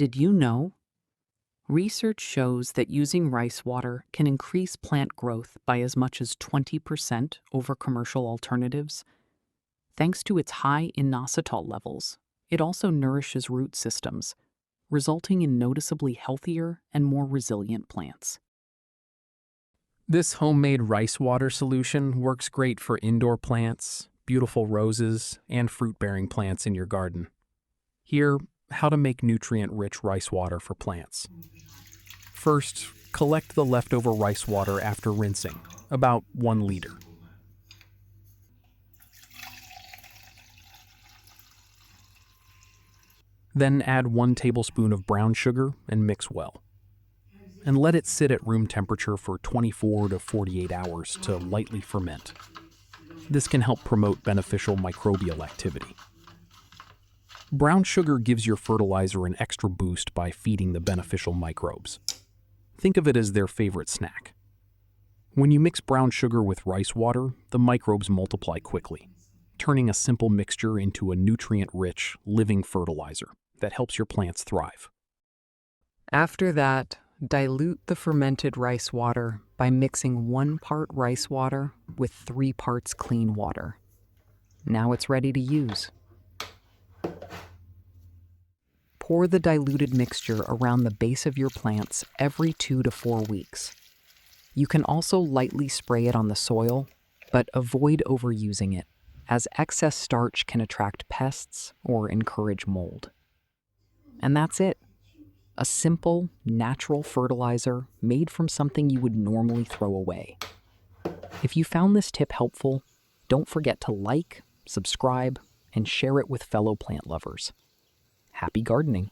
Did you know? Research shows that using rice water can increase plant growth by as much as 20% over commercial alternatives. Thanks to its high inositol levels, it also nourishes root systems, resulting in noticeably healthier and more resilient plants. This homemade rice water solution works great for indoor plants, beautiful roses, and fruit-bearing plants in your garden. Here, how to make nutrient-rich rice water for plants. First, collect the leftover rice water after rinsing, about 1 liter. Then add 1 tablespoon of brown sugar and mix well. And let it sit at room temperature for 24 to 48 hours to lightly ferment. This can help promote beneficial microbial activity. Brown sugar gives your fertilizer an extra boost by feeding the beneficial microbes. Think of it as their favorite snack. When you mix brown sugar with rice water, the microbes multiply quickly, turning a simple mixture into a nutrient-rich, living fertilizer that helps your plants thrive. After that, dilute the fermented rice water by mixing 1 part rice water with 3 parts clean water. Now it's ready to use. Pour the diluted mixture around the base of your plants every 2 to 4 weeks. You can also lightly spray it on the soil, but avoid overusing it, as excess starch can attract pests or encourage mold. And that's it. A simple, natural fertilizer made from something you would normally throw away. If you found this tip helpful, don't forget to like, subscribe, and share it with fellow plant lovers. Happy gardening!